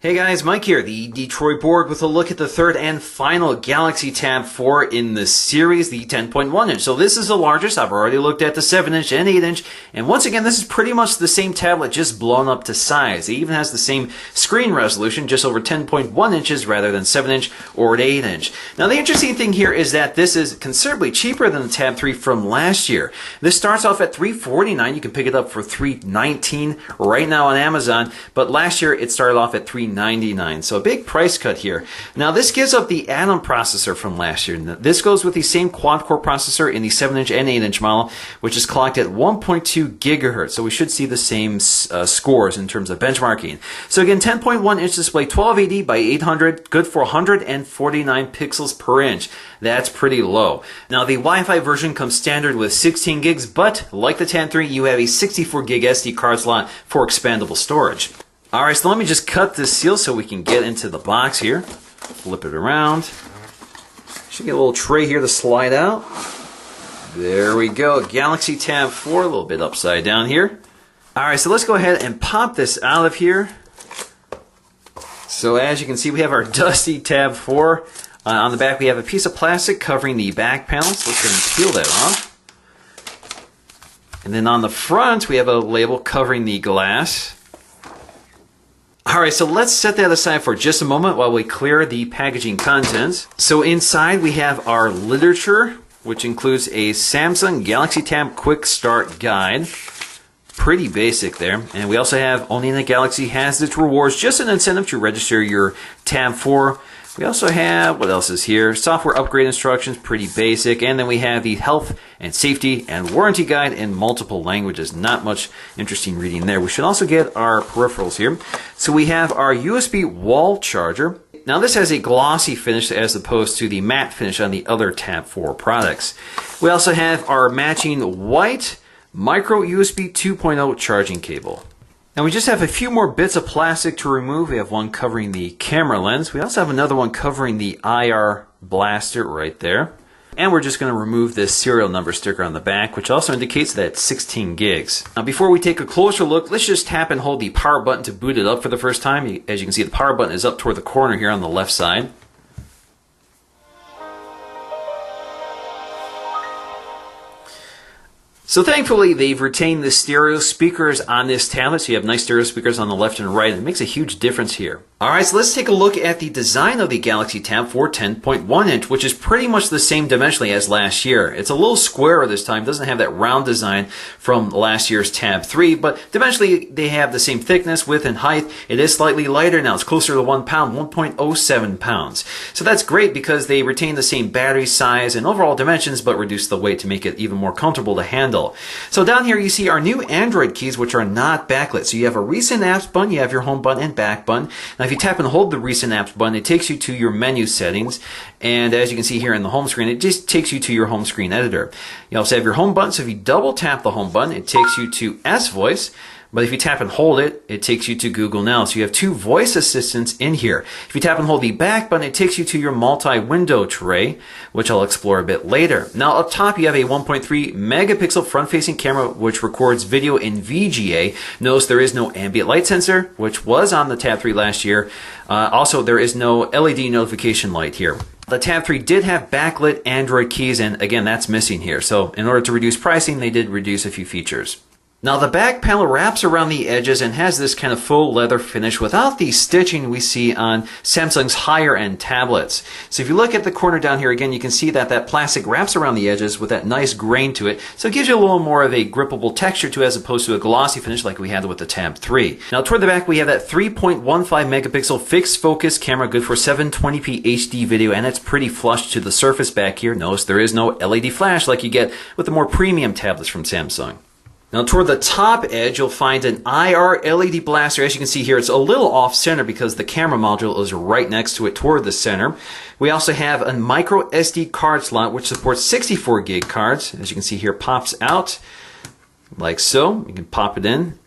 Hey guys, Mike here, the Detroit Board, with a look at the third and final Galaxy Tab 4 in the series, the 10.1 inch. So this is the largest. I've already looked at the 7 inch and 8 inch. And once again, this is pretty much the same tablet, just blown up to size. It even has the same screen resolution, just over 10.1 inches rather than 7 inch or an 8 inch. Now the interesting thing here is that this is considerably cheaper than the Tab 3 from last year. This starts off at $349. You can pick it up for $319 right now on Amazon. But last year it started off at $399. So a big price cut here. Now this gives up the Atom processor from last year. This goes with the same quad-core processor in the 7-inch and 8-inch model, which is clocked at 1.2 gigahertz. So we should see the same scores in terms of benchmarking. So again, 10.1-inch display, 1280 by 800, good for 149 pixels per inch. That's pretty low. Now the Wi-Fi version comes standard with 16 gigs, but like the Tab 3, you have a 64 gig SD card slot for expandable storage. Alright, so let me just cut this seal so we can get into the box here. Flip it around. Should get a little tray here to slide out. There we go. Galaxy Tab 4, a little bit upside down here. Alright, so let's go ahead and pop this out of here. So as you can see, we have our dusty Tab 4. On the back, we have a piece of plastic covering the back panel. So let's go ahead and peel that off. And then on the front, we have a label covering the glass. Alright, so let's set that aside for just a moment while we clear the packaging contents. So inside we have our literature, which includes a Samsung Galaxy Tab Quick Start Guide. Pretty basic there. And we also have Only in the Galaxy has its rewards, just an incentive to register your Tab 4. We also have, what else is here? Software upgrade instructions, pretty basic. And then we have the health and safety and warranty guide in multiple languages. Not much interesting reading there. We should also get our peripherals here. So we have our USB wall charger. Now this has a glossy finish as opposed to the matte finish on the other Tab 4 products. We also have our matching white micro USB 2.0 charging cable. And we just have a few more bits of plastic to remove. We have one covering the camera lens. We also have another one covering the IR blaster right there. And we're just going to remove this serial number sticker on the back, which also indicates that it's 16 gigs. Now before we take a closer look, let's just tap and hold the power button to boot it up for the first time. As you can see, the power button is up toward the corner here on the left side. So thankfully, they've retained the stereo speakers on this tablet, so you have nice stereo speakers on the left and right, and it makes a huge difference here. Alright, so let's take a look at the design of the Galaxy Tab 4 10.1 inch, which is pretty much the same dimensionally as last year. It's a little squarer this time, doesn't have that round design from last year's Tab 3, but dimensionally they have the same thickness, width, and height. It is slightly lighter now, it's closer to 1 pound, 1.07 pounds. So that's great because they retain the same battery size and overall dimensions, but reduce the weight to make it even more comfortable to handle. So down here you see our new Android keys, which are not backlit. So you have a recent apps button, you have your home button and back button. Now if you tap and hold the recent apps button, it takes you to your menu settings. And as you can see here in the home screen, it just takes you to your home screen editor. You also have your home button, so if you double tap the home button, it takes you to S-Voice. But if you tap and hold it, it takes you to Google Now. So you have two voice assistants in here. If you tap and hold the back button, it takes you to your multi-window tray, which I'll explore a bit later. Now up top, you have a 1.3 megapixel front-facing camera, which records video in VGA. Notice there is no ambient light sensor, which was on the Tab 3 last year. Also, there is no LED notification light here. The Tab 3 did have backlit Android keys, and again, that's missing here. So in order to reduce pricing, they did reduce a few features. Now the back panel wraps around the edges and has this kind of faux leather finish without the stitching we see on Samsung's higher end tablets. So if you look at the corner down here again, you can see that that plastic wraps around the edges with that nice grain to it. So it gives you a little more of a grippable texture to it as opposed to a glossy finish like we had with the Tab 3. Now toward the back we have that 3.15 megapixel fixed focus camera, good for 720p HD video, and it's pretty flush to the surface back here. Notice there is no LED flash like you get with the more premium tablets from Samsung. Now toward the top edge, you'll find an IR LED blaster. As you can see here, it's a little off center because the camera module is right next to it toward the center. We also have a micro SD card slot which supports 64 gig cards. As you can see here, pops out like so. You can pop it in,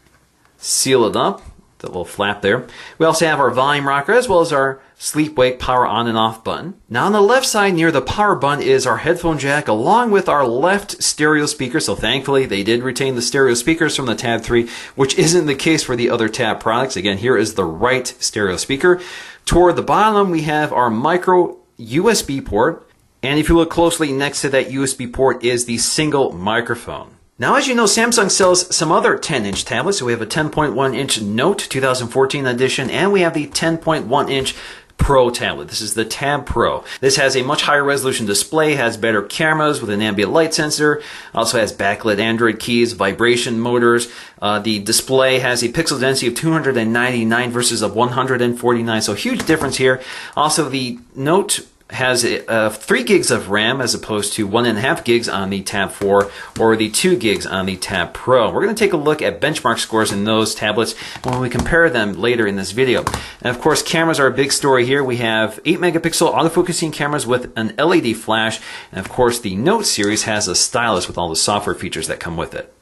seal it up. the little flap there. We also have our volume rocker as well as our sleep wake power on and off button. Now on the left side near the power button is our headphone jack along with our left stereo speaker. So thankfully they did retain the stereo speakers from the Tab 3, which isn't the case for the other Tab products. Again, here is the right stereo speaker. Toward the bottom we have our micro USB port. And if you look closely next to that USB port is the single microphone. Now, as you know, Samsung sells some other 10-inch tablets. So we have a 10.1-inch Note 2014 edition, and we have the 10.1-inch Pro tablet. This is the Tab Pro. This has a much higher resolution display, has better cameras with an ambient light sensor, also has backlit Android keys, vibration motors. The display has a pixel density of 299 versus of 149, so huge difference here. Also, the Note has 3 gigs of RAM as opposed to 1.5 gigs on the Tab 4 or the 2 gigs on the Tab Pro. We're going to take a look at benchmark scores in those tablets when we compare them later in this video. And of course, cameras are a big story here. We have 8 megapixel autofocusing cameras with an LED flash, and of course the Note series has a stylus with all the software features that come with it.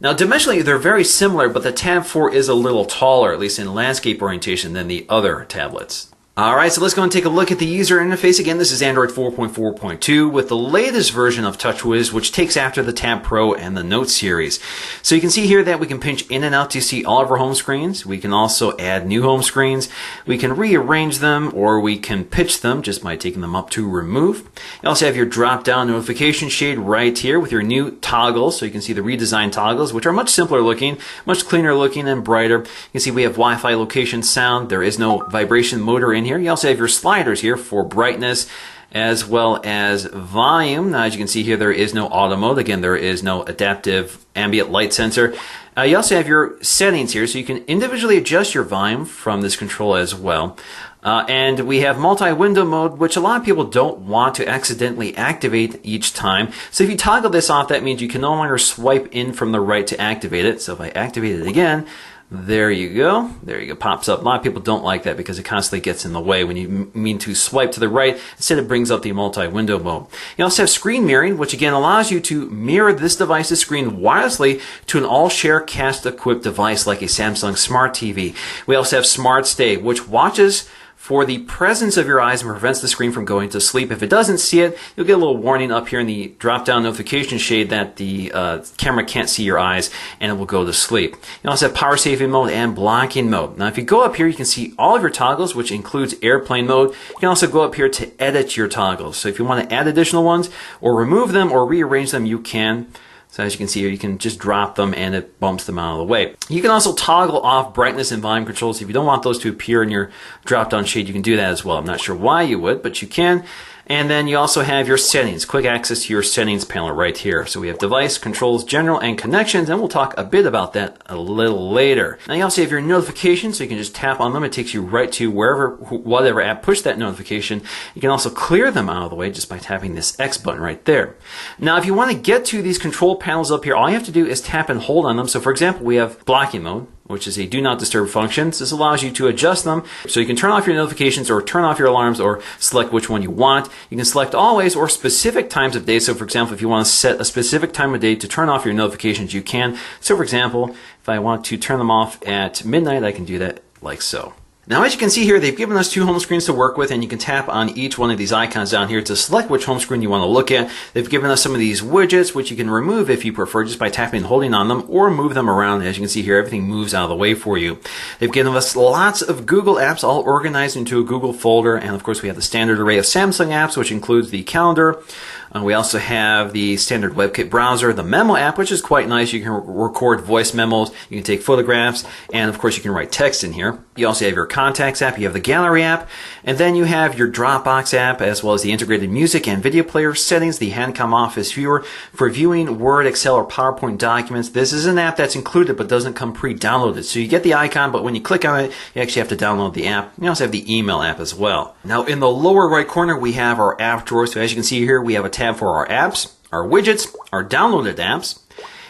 Now, dimensionally, they're very similar, but the Tab 4 is a little taller, at least in landscape orientation, than the other tablets. Alright, so let's go and take a look at the user interface. Again, this is Android 4.4.2 with the latest version of TouchWiz, which takes after the Tab Pro and the Note series. So you can see here that we can pinch in and out to see all of our home screens. We can also add new home screens. We can rearrange them, or we can pitch them just by taking them up to remove. You also have your drop-down notification shade right here with your new toggles. So you can see the redesigned toggles, which are much simpler looking, much cleaner looking and brighter. You can see we have Wi-Fi location sound. There is no vibration motor in here. You also have your sliders here for brightness as well as volume. Now, as you can see here, there is no auto mode. Again, there is no adaptive ambient light sensor. You also have your settings here, so you can individually adjust your volume from this control as well. And we have multi-window mode, which a lot of people don't want to accidentally activate each time. So if you toggle this off, that means you can no longer swipe in from the right to activate it. So if I activate it again, there you go. There you go. Pops up. A lot of people don't like that because it constantly gets in the way when you mean to swipe to the right. Instead, it brings up the multi-window mode. You also have screen mirroring, which again allows you to mirror this device's screen wirelessly to an all-Sharecast equipped device like a Samsung Smart TV. We also have Smart Stay, which watches for the presence of your eyes and prevents the screen from going to sleep. If it doesn't see it, you'll get a little warning up here in the drop-down notification shade that the camera can't see your eyes and it will go to sleep. You also have power saving mode and blocking mode. Now, if you go up here, you can see all of your toggles, which includes airplane mode. You can also go up here to edit your toggles. So if you want to add additional ones or remove them or rearrange them, you can. So as you can see here, you can just drop them and it bumps them out of the way. You can also toggle off brightness and volume controls. If you don't want those to appear in your drop-down shade, you can do that as well. I'm not sure why you would, but you can. And then you also have your settings, quick access to your settings panel right here. So we have device, controls, general, and connections, and we'll talk a bit about that a little later. Now you also have your notifications, so you can just tap on them. It takes you right to whatever app pushed that notification. You can also clear them out of the way just by tapping this X button right there. Now if you want to get to these control panels up here, all you have to do is tap and hold on them. So for example, we have blocking mode, which is a do not disturb function. This allows you to adjust them so you can turn off your notifications or turn off your alarms or select which one you want. You can select always or specific times of day. So for example, if you want to set a specific time of day to turn off your notifications, you can. So for example, if I want to turn them off at midnight, I can do that like so. Now, as you can see here, they've given us 2 home screens to work with, and you can tap on each one of these icons down here to select which home screen you want to look at. They've given us some of these widgets, which you can remove if you prefer, just by tapping and holding on them, or move them around. As you can see here, everything moves out of the way for you. They've given us lots of Google apps, all organized into a Google folder, and of course, we have the standard array of Samsung apps, which includes the calendar. We also have the standard WebKit browser, the memo app, which is quite nice. You can record voice memos, you can take photographs, and of course you can write text in here. You also have your contacts app, you have the gallery app, and then you have your Dropbox app, as well as the integrated music and video player settings, the Handcom Office Viewer for viewing Word, Excel, or PowerPoint documents. This is an app that's included but doesn't come pre-downloaded. So you get the icon, but when you click on it, you actually have to download the app. You also have the email app as well. Now in the lower right corner, we have our app drawer. So as you can see here, we have a tab for our apps, our widgets, our downloaded apps.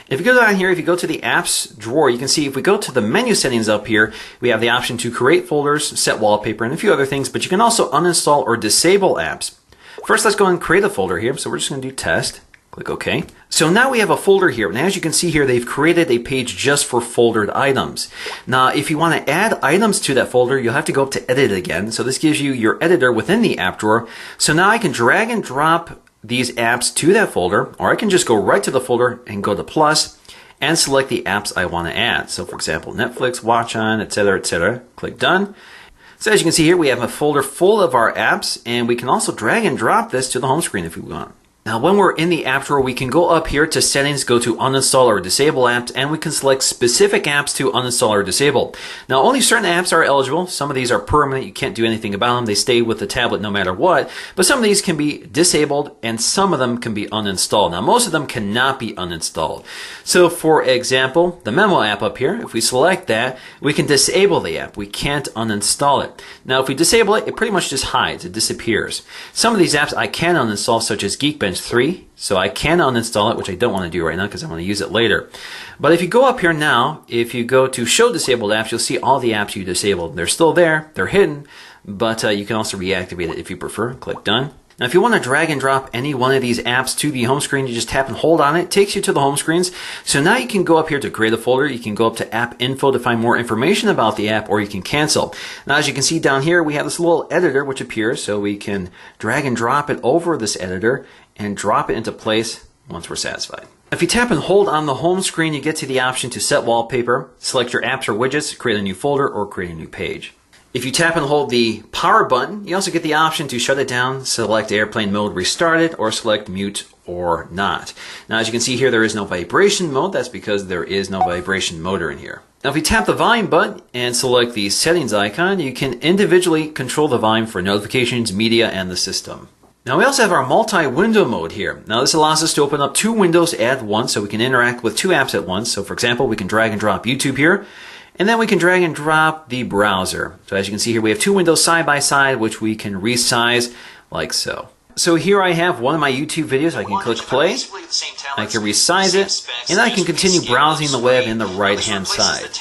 If you go down here, if you go to the apps drawer, you can see if we go to the menu settings up here, we have the option to create folders, set wallpaper, and a few other things, but you can also uninstall or disable apps. First, let's go and create a folder here. So we're just going to do test. Click OK. So now we have a folder here. And as you can see here, they've created a page just for foldered items. Now, if you want to add items to that folder, you'll have to go up to Edit again. So this gives you your editor within the app drawer. So now I can drag and drop these apps to that folder, or I can just go right to the folder and go to plus and select the apps I want to add. So for example, Netflix, Watch On, etc., etc. Click Done. So as you can see here, we have a folder full of our apps, and we can also drag and drop this to the home screen if we want. Now, when we're in the app drawer, we can go up here to Settings, go to Uninstall or Disable Apps, and we can select specific apps to uninstall or disable. Now, only certain apps are eligible. Some of these are permanent. You can't do anything about them. They stay with the tablet no matter what. But some of these can be disabled, and some of them can be uninstalled. Now, most of them cannot be uninstalled. So, for example, the Memo app up here, if we select that, we can disable the app. We can't uninstall it. Now, if we disable it, it pretty much just hides. It disappears. Some of these apps I can uninstall, such as Geekbench 3, so I can uninstall it, which I don't want to do right now because I want to use it later. But if you go up here now, if you go to Show Disabled Apps, you'll see all the apps you disabled. They're still there, they're hidden, but you can also reactivate it if you prefer. Click Done. Now, if you want to drag and drop any one of these apps to the home screen, you just tap and hold on it. It takes you to the home screens. So now you can go up here to create a folder. You can go up to App Info to find more information about the app, or you can cancel. Now, as you can see down here, we have this little editor which appears, so we can drag and drop it over this editor and drop it into place once we're satisfied. If you tap and hold on the home screen, you get to the option to set wallpaper, select your apps or widgets, create a new folder, or create a new page. If you tap and hold the power button, you also get the option to shut it down, select airplane mode, restart it, or select mute or not. Now, as you can see here, there is no vibration mode. That's because there is no vibration motor in here. Now, if you tap the volume button and select the settings icon, you can individually control the volume for notifications, media, and the system. Now, we also have our multi-window mode here. Now, this allows us to open up 2 windows at once, so we can interact with 2 apps at once. So, for example, we can drag and drop YouTube here, and then we can drag and drop the browser. So as you can see here, we have 2 windows side by side, which we can resize like so. So here I have one of my YouTube videos. I can click play, I can resize it, and I can continue browsing the web in the right-hand side.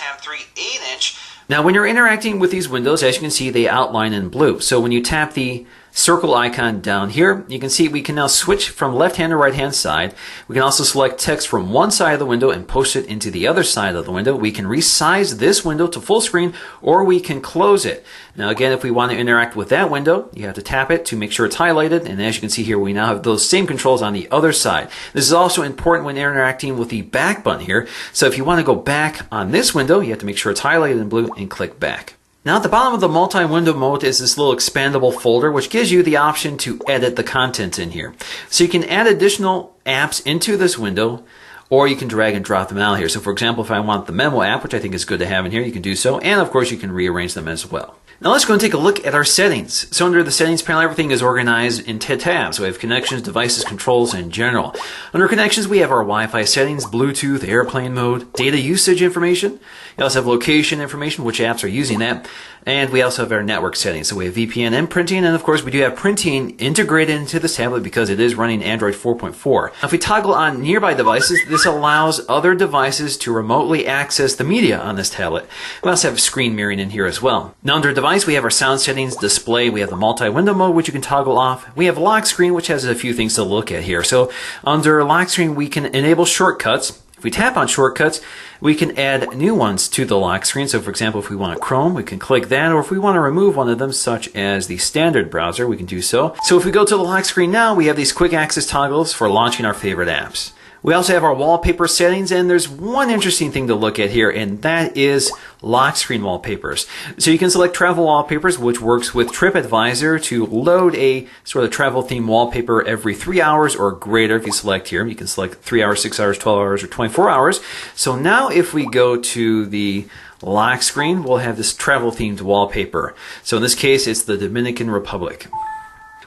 Now, when you're interacting with these windows, as you can see, they outline in blue. So when you tap the circle icon down here, you can see we can now switch from left-hand to right-hand side. We can also select text from one side of the window and post it into the other side of the window. We can resize this window to full screen, or we can close it. Now, again, if we want to interact with that window, you have to tap it to make sure it's highlighted. And as you can see here, we now have those same controls on the other side. This is also important when interacting with the back button here. So if you want to go back on this window, you have to make sure it's highlighted in blue and click back. Now, at the bottom of the multi-window mode is this little expandable folder, which gives you the option to edit the content in here. So you can add additional apps into this window, or you can drag and drop them out here. So for example, if I want the Memo app, which I think is good to have in here, you can do so. And of course, you can rearrange them as well. Now let's go and take a look at our settings. So under the settings panel, everything is organized in tabs. So we have connections, devices, controls, and general. Under connections, we have our Wi-Fi settings, Bluetooth, airplane mode, data usage information. We also have location information, which apps are using that. And we also have our network settings. So we have VPN and printing. And of course, we do have printing integrated into this tablet because it is running Android 4.4. Now, if we toggle on nearby devices, this allows other devices to remotely access the media on this tablet. We also have screen mirroring in here as well. Now, under device, we have our sound settings, display. We have the multi-window mode, which you can toggle off. We have lock screen, which has a few things to look at here. So under lock screen, we can enable shortcuts. If we tap on shortcuts, we can add new ones to the lock screen. So for example, if we want Chrome, we can click that, or if we want to remove one of them, such as the standard browser, we can do so. So if we go to the lock screen now, we have these quick access toggles for launching our favorite apps. We also have our wallpaper settings, and there's one interesting thing to look at here, and that is lock screen wallpapers. So you can select travel wallpapers, which works with TripAdvisor to load a sort of travel theme wallpaper every 3 hours or greater. If you select here, you can select 3 hours, 6 hours, 12 hours, or 24 hours. So now if we go to the lock screen, we'll have this travel themed wallpaper. So in this case, it's the Dominican Republic.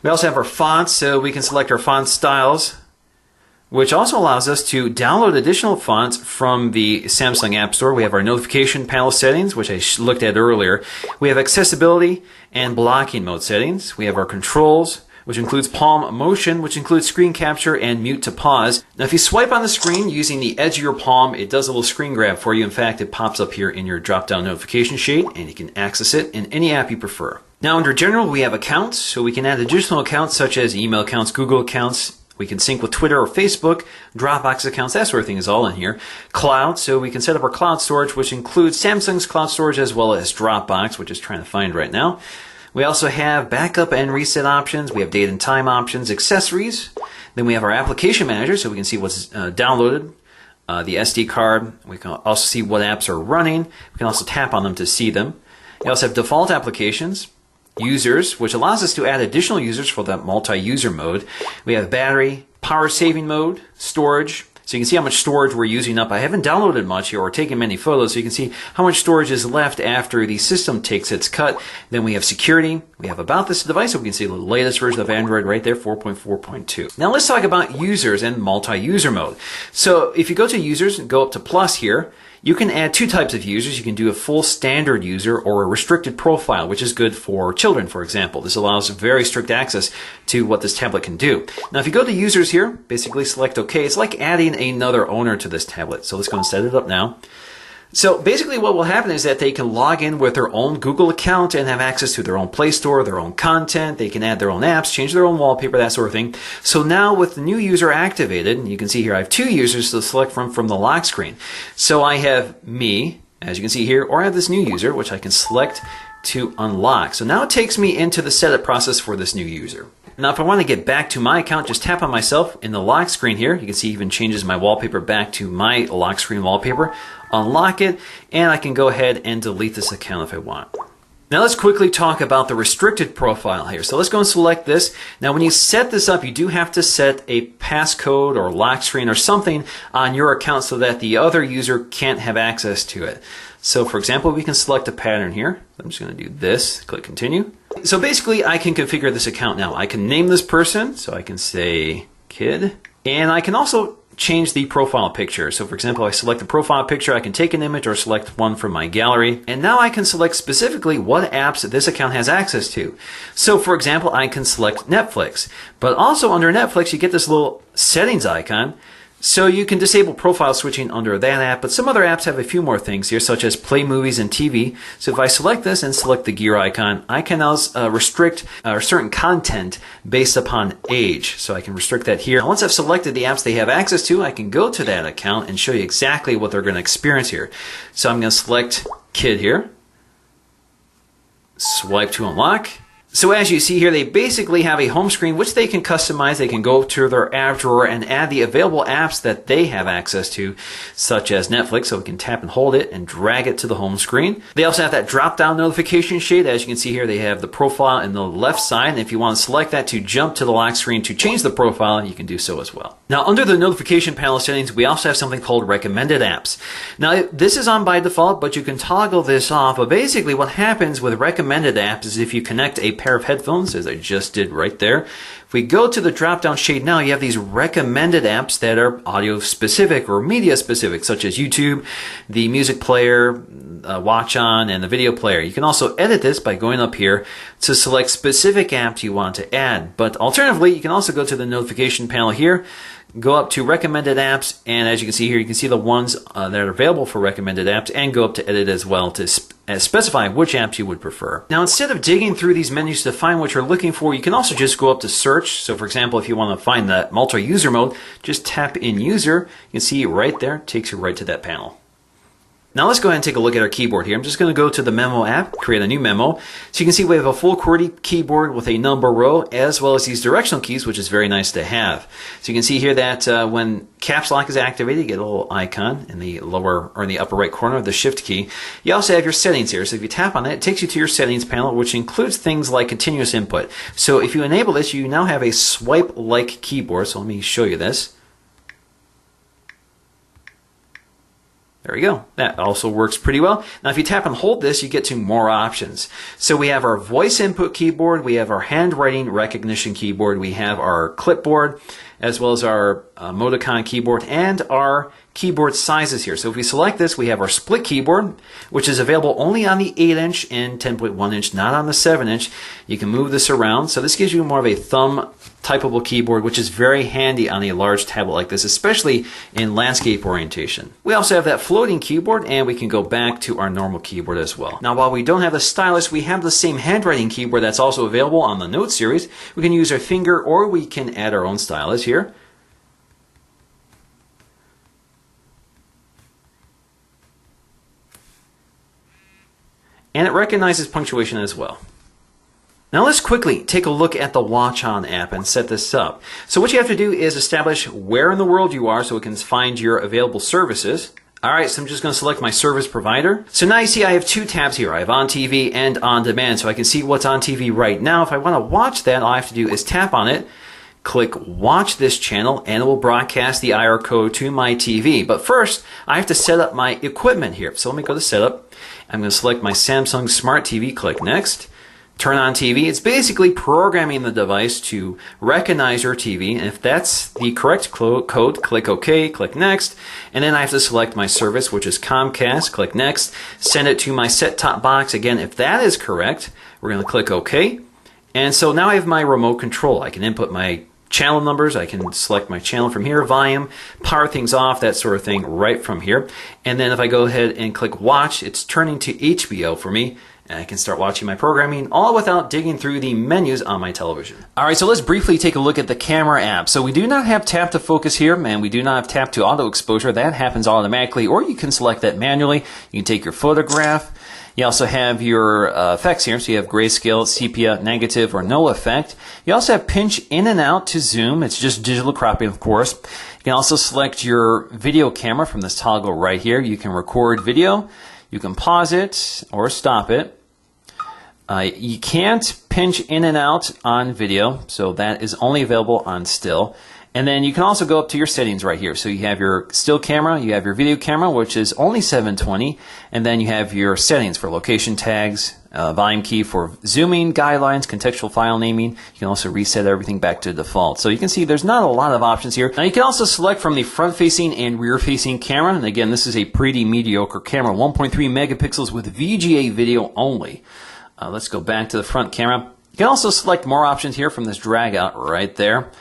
We also have our fonts, so we can select our font styles, which also allows us to download additional fonts from the Samsung App Store. We have our notification panel settings, which I looked at earlier. We have accessibility and blocking mode settings. We have our controls, which includes palm motion, which includes screen capture and mute to pause. Now, if you swipe on the screen using the edge of your palm, it does a little screen grab for you. In fact, it pops up here in your drop-down notification shade, and you can access it in any app you prefer. Now, under general, we have accounts, so we can add additional accounts such as email accounts, Google accounts, We can sync with Twitter or Facebook, Dropbox accounts, that sort of thing is all in here. Cloud, so we can set up our cloud storage, which includes Samsung's cloud storage as well as Dropbox, which is trying to find right now. We also have backup and reset options. We have date and time options, accessories. Then we have our application manager, so we can see what's downloaded, the SD card. We can also see what apps are running. We can also tap on them to see them. We also have default applications, users, which allows us to add additional users for that multi-user mode. We have battery, power saving mode, storage. So you can see how much storage we're using up. I haven't downloaded much here or taken many photos, so you can see how much storage is left after the system takes its cut. Then we have security. We have about this device, so we can see the latest version of Android right there, 4.4.2. Now let's talk about users and multi-user mode. So if you go to users and go up to plus here, you can add two types of users. You can do a full standard user or a restricted profile, which is good for children, for example. This allows very strict access to what this tablet can do. Now, if you go to users here, basically select OK. It's like adding another owner to this tablet. So let's go and set it up now. So basically what will happen is that they can log in with their own Google account and have access to their own Play Store, their own content. They can add their own apps, change their own wallpaper, that sort of thing. So now with the new user activated, you can see here I have two users to select from the lock screen. So I have me, as you can see here, or I have this new user, which I can select to unlock. So now it takes me into the setup process for this new user. Now, if I want to get back to my account, just tap on myself in the lock screen here. You can see it even changes my wallpaper back to my lock screen wallpaper. Unlock it, and I can go ahead and delete this account if I want. Now let's quickly talk about the restricted profile here. So let's go and select this. Now when you set this up, you do have to set a passcode or lock screen or something on your account so that the other user can't have access to it. So for example, we can select a pattern here. I'm just going to do this, click continue. So basically I can configure this account now. I can name this person, so I can say kid, and I can also change the profile picture. So for example, I select the profile picture, I can take an image or select one from my gallery. And now I can select specifically what apps this account has access to. So for example, I can select Netflix. But also under Netflix, you get this little settings icon. So you can disable profile switching under that app, but some other apps have a few more things here, such as play movies and TV. So if I select this and select the gear icon, I can now restrict certain content based upon age. So I can restrict that here. Once I've selected the apps they have access to, I can go to that account and show you exactly what they're going to experience here. So I'm going to select kid here, swipe to unlock. So as you see here, they basically have a home screen which they can customize. They can go to their app drawer and add the available apps that they have access to, such as Netflix. So we can tap and hold it and drag it to the home screen. They also have that drop-down notification shade. As you can see here, they have the profile in the left side. And if you want to select that to jump to the lock screen to change the profile, you can do so as well. Now, under the notification panel settings, we also have something called recommended apps. Now, this is on by default, but you can toggle this off. But basically, what happens with recommended apps is if you connect a pair of headphones, as I just did right there. If we go to the drop-down shade now, you have these recommended apps that are audio specific or media specific, such as YouTube, the music player, Watch On, and the video player. You can also edit this by going up here to select specific apps you want to add. But alternatively, you can also go to the notification panel here, go up to recommended apps, and as you can see here, you can see the ones that are available for recommended apps, and go up to edit as well to specify which apps you would prefer. Now, instead of digging through these menus to find what you're looking for, you can also just go up to search. So for example, if you want to find that multi-user mode, just tap in user. You can see right there, it takes you right to that panel. Now let's go ahead and take a look at our keyboard here. I'm just going to go to the memo app, create a new memo. So you can see we have a full QWERTY keyboard with a number row as well as these directional keys, which is very nice to have. So you can see here that when caps lock is activated, you get a little icon in the lower or in the upper right corner of the shift key. You also have your settings here. So if you tap on that, it takes you to your settings panel, which includes things like continuous input. So if you enable this, you now have a swipe-like keyboard. So let me show you this. There we go. That also works pretty well. Now, if you tap and hold this, you get to more options. So we have our voice input keyboard, we have our handwriting recognition keyboard, we have our clipboard, as well as our Modicon keyboard and our keyboard sizes here. So if we select this, we have our split keyboard, which is available only on the 8-inch and 10.1-inch, not on the 7-inch. You can move this around. So this gives you more of a thumb typable keyboard, which is very handy on a large tablet like this, especially in landscape orientation. We also have that floating keyboard, and we can go back to our normal keyboard as well. Now, while we don't have the stylus, we have the same handwriting keyboard that's also available on the Note series. We can use our finger, or we can add our own stylus here. And it recognizes punctuation as well. Now let's quickly take a look at the Watch On app and set this up. So what you have to do is establish where in the world you are so it can find your available services. Alright, so I'm just going to select my service provider. So now you see I have two tabs here. I have On TV and On Demand, so I can see what's on TV right now. If I want to watch that, all I have to do is tap on it, click Watch This Channel, and it will broadcast the IR code to my TV. But first, I have to set up my equipment here. So let me go to Setup. I'm going to select my Samsung Smart TV, click Next. Turn on TV. It's basically programming the device to recognize your TV, and if that's the correct code, click OK, click Next, and then I have to select my service, which is Comcast, click Next, send it to my set-top box. Again, if that is correct, we're going to click OK, and so now I have my remote control. I can input my channel numbers, I can select my channel from here, volume, power things off, that sort of thing right from here, and then if I go ahead and click Watch, it's turning to HBO for me, and I can start watching my programming all without digging through the menus on my television. Alright, so let's briefly take a look at the camera app. So we do not have tap to focus here, and we do not have tap to auto exposure. That happens automatically, or you can select that manually. You can take your photograph. You also have your effects here, so you have grayscale, sepia, negative, or no effect. You also have pinch in and out to zoom. It's just digital cropping, of course. You can also select your video camera from this toggle right here. You can record video. You can pause it or stop it. You can't pinch in and out on video, so that is only available on still. And then you can also go up to your settings right here. So you have your still camera, you have your video camera, which is only 720, and then you have your settings for location tags, volume key for zooming, guidelines, contextual file naming. You can also reset everything back to default. So you can see there's not a lot of options here. Now you can also select from the front-facing and rear-facing camera, and again, this is a pretty mediocre camera, 1.3 megapixels with VGA video only. Let's go back to the front camera. You can also select more options here from this drag out right there.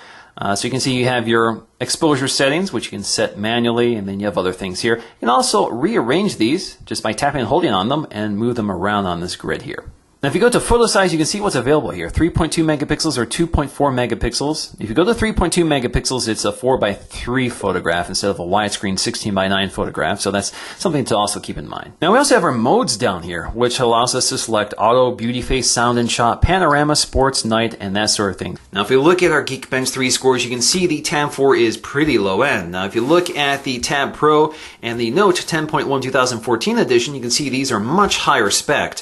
So you can see you have your exposure settings, which you can set manually, and then you have other things here. You can also rearrange these just by tapping and holding on them and move them around on this grid here. Now if you go to photo size, you can see what's available here. 3.2 megapixels or 2.4 megapixels. If you go to 3.2 megapixels, it's a 4:3 photograph instead of a widescreen 16:9 photograph, so that's something to also keep in mind. Now we also have our modes down here, which allows us to select auto, beauty face, sound and shot, panorama, sports, night, and that sort of thing. Now if you look at our Geekbench 3 scores, you can see the Tab 4 is pretty low end. Now if you look at the Tab Pro and the Note 10.1 2014 edition, you can see these are much higher spec.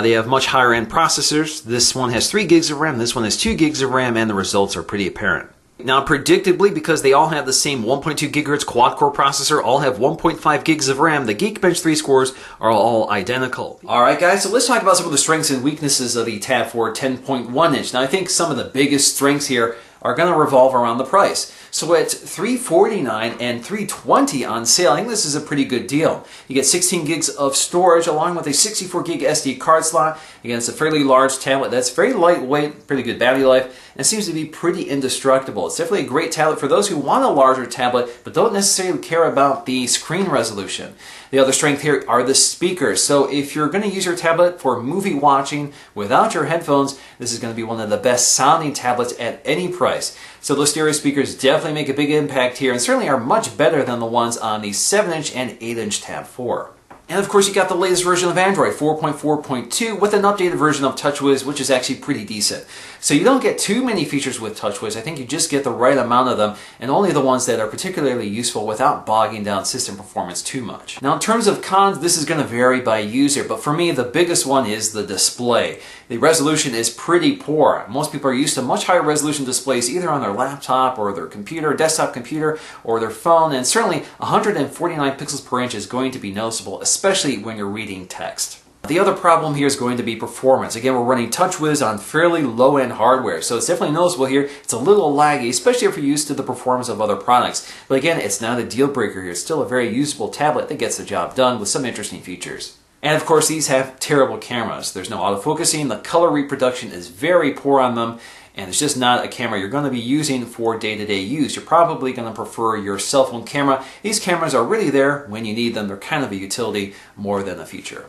They have much higher end processors. This one has 3 gigs of RAM, this one has 2 gigs of RAM, and the results are pretty apparent. Now, predictably, because they all have the same 1.2 gigahertz quad-core processor, all have 1.5 gigs of RAM, the Geekbench 3 scores are all identical. Alright guys, so let's talk about some of the strengths and weaknesses of the Tab 4 10.1 inch. Now, I think some of the biggest strengths here are going to revolve around the price. So at $349 and $320 on sale, I think this is a pretty good deal. You get 16 gigs of storage along with a 64 gig SD card slot. Again, it's a fairly large tablet that's very lightweight, pretty good battery life, and seems to be pretty indestructible. It's definitely a great tablet for those who want a larger tablet but don't necessarily care about the screen resolution. The other strength here are the speakers. So if you're going to use your tablet for movie watching without your headphones, this is going to be one of the best sounding tablets at any price. So those stereo speakers definitely make a big impact here and certainly are much better than the ones on the 7-inch and 8-inch Tab 4. And of course you got the latest version of Android, 4.4.2, with an updated version of TouchWiz, which is actually pretty decent. So you don't get too many features with TouchWiz. I think you just get the right amount of them, and only the ones that are particularly useful without bogging down system performance too much. Now in terms of cons, this is going to vary by user, but for me the biggest one is the display. The resolution is pretty poor. Most people are used to much higher resolution displays either on their laptop or their computer, desktop computer, or their phone, and certainly 149 pixels per inch is going to be noticeable, especially when you're reading text. The other problem here is going to be performance. Again, we're running TouchWiz on fairly low-end hardware, so it's definitely noticeable here. It's a little laggy, especially if you're used to the performance of other products. But again, it's not a deal breaker here. It's still a very usable tablet that gets the job done with some interesting features. And of course, these have terrible cameras. There's no autofocusing, the color reproduction is very poor on them, and it's just not a camera you're going to be using for day-to-day use. You're probably going to prefer your cell phone camera. These cameras are really there when you need them. They're kind of a utility more than a feature.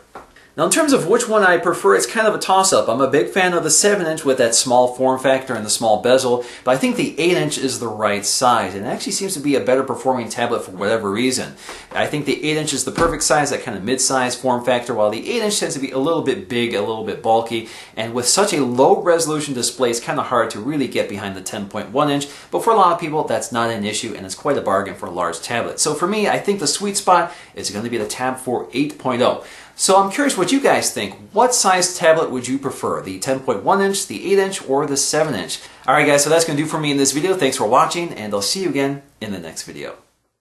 Now, in terms of which one I prefer, it's kind of a toss-up. I'm a big fan of the 7-inch with that small form factor and the small bezel, but I think the 8-inch is the right size, and it actually seems to be a better performing tablet for whatever reason. I think the 8-inch is the perfect size, that kind of mid-size form factor, while the 8-inch tends to be a little bit big, a little bit bulky, and with such a low-resolution display, it's kind of hard to really get behind the 10.1-inch, but for a lot of people, that's not an issue, and it's quite a bargain for a large tablet. So for me, I think the sweet spot is going to be the Tab 4 8.0. So I'm curious what you guys think. What size tablet would you prefer? The 10.1-inch, the 8-inch, or the 7-inch? Alright guys, so that's going to do for me in this video. Thanks for watching, and I'll see you again in the next video.